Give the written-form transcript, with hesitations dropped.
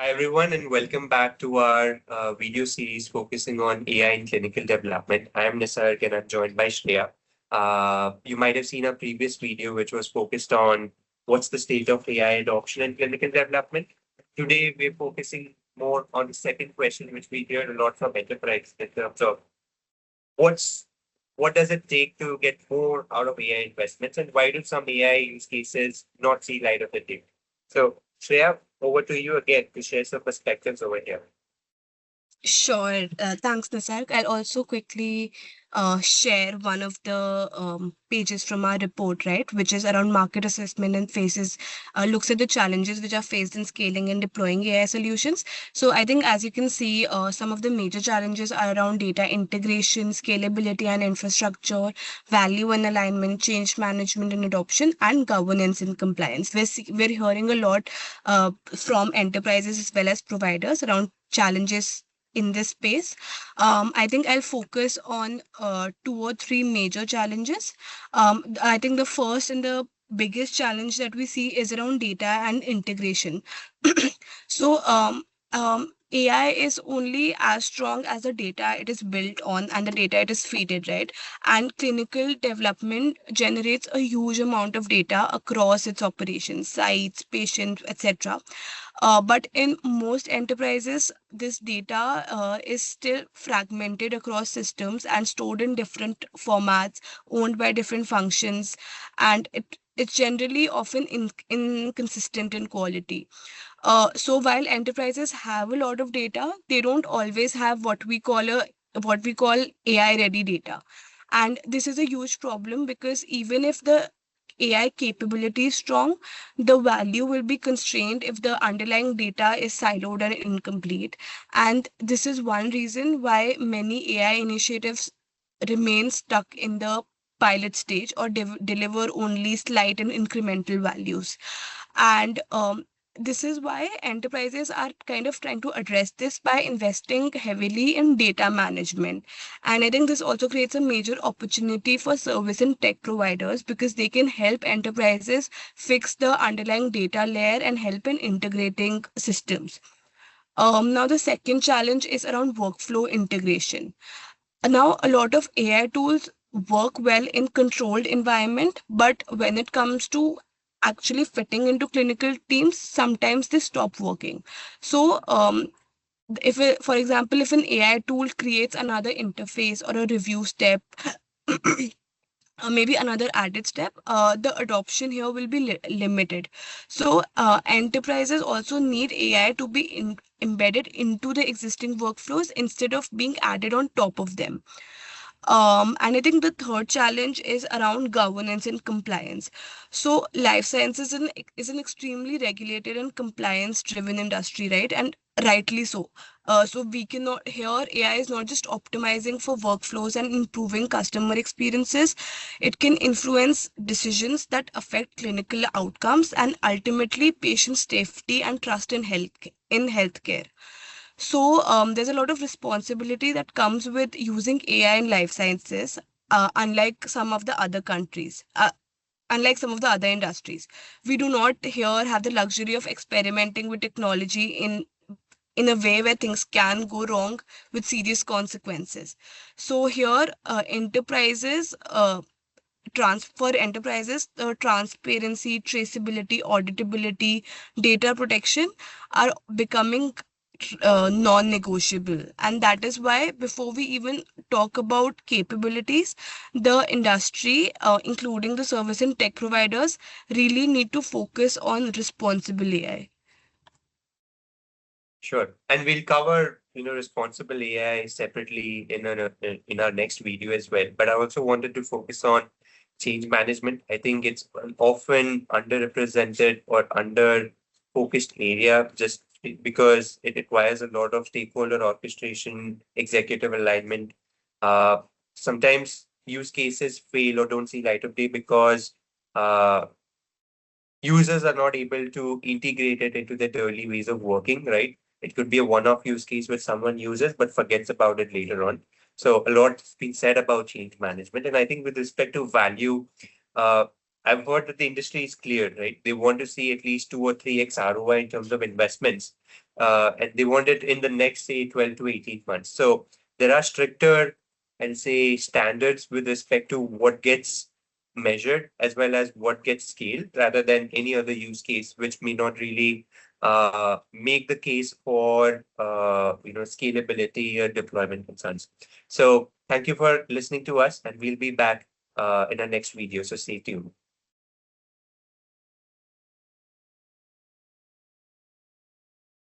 Hi, everyone, and welcome back to our video series focusing on AI in clinical development. I am Nisarg, and I'm joined by Shreya. You might have seen a previous video which was focused on what's the state of AI adoption in clinical development. Today, we're focusing more on the second question, which we hear a lot from enterprise in terms of what's what does it take to get more out of AI investments, and why do some AI use cases not see light of the day? So, Shreya, over to you again to share some perspectives over here. Sure. Thanks, Nisarg. I'll also quickly share one of the pages from our report, right, which is around market assessment and looks at the challenges which are faced in scaling and deploying AI solutions. So I think, as you can see, some of the major challenges are around data integration, scalability and infrastructure, value and alignment, change management and adoption, and governance and compliance. We're hearing a lot from enterprises as well as providers around challenges in this space. I think I'll focus on two or three major challenges. I think the first and the biggest challenge that we see is around data and integration. AI is only as strong as the data it is built on and the data it is feeded, right? And clinical development generates a huge amount of data across its operations, sites, patients, etc. But in most enterprises, this data is still fragmented across systems and stored in different formats, owned by different functions, and it's generally often inconsistent in quality. So while enterprises have a lot of data, they don't always have what we call AI ready data. And this is a huge problem because even if the AI capability is strong, the value will be constrained if the underlying data is siloed and incomplete. And this is one reason why many AI initiatives remain stuck in the pilot stage or deliver only slight and incremental values. And this is why enterprises are kind of trying to address this by investing heavily in data management. And I think this also creates a major opportunity for service and tech providers because they can help enterprises fix the underlying data layer and help in integrating systems. Now, the second challenge is around workflow integration. Now, a lot of AI tools work well in controlled environment, but when it comes to actually fitting into clinical teams, sometimes they stop working. So, for example, if an AI tool creates another interface or a review step, maybe another added step, the adoption here will be limited. So, enterprises also need AI to be embedded into the existing workflows instead of being added on top of them. And I think the third challenge is around governance and compliance. So, life sciences is an extremely regulated and compliance driven industry, right? And rightly so. So, we cannot here, AI is not just optimizing for workflows and improving customer experiences, it can influence decisions that affect clinical outcomes and ultimately patient safety and trust in healthcare. So there's a lot of responsibility that comes with using AI in life sciences, unlike some of the other countries. Unlike some of the other industries, we do not here have the luxury of experimenting with technology in a way where things can go wrong with serious consequences. So here, for enterprises, the transparency, traceability, auditability, data protection are becoming non-negotiable. And that is why before we even talk about capabilities, the industry, including the service and tech providers, really need to focus on responsible AI. Sure. And we'll cover, responsible AI separately in our next video as well. But I also wanted to focus on change management. I think it's an often underrepresented or under focused area just because it requires a lot of stakeholder orchestration, executive alignment. Uh, Sometimes use cases fail or don't see light of day because uh, users are not able to integrate it into their daily ways of working, right? It could be a one-off use case where someone uses but forgets about it later on. So a lot's been said about change management. And I think with respect to value, uh, I've heard that the industry is clear, right? They want to see at least 2 or 3x ROI in terms of investments. and they want it in the next, say, 12 to 18 months. So there are stricter and say standards with respect to what gets measured as well as what gets scaled rather than any other use case, which may not really make the case for scalability or deployment concerns. So thank you for listening to us, and we'll be back in our next video. So stay tuned.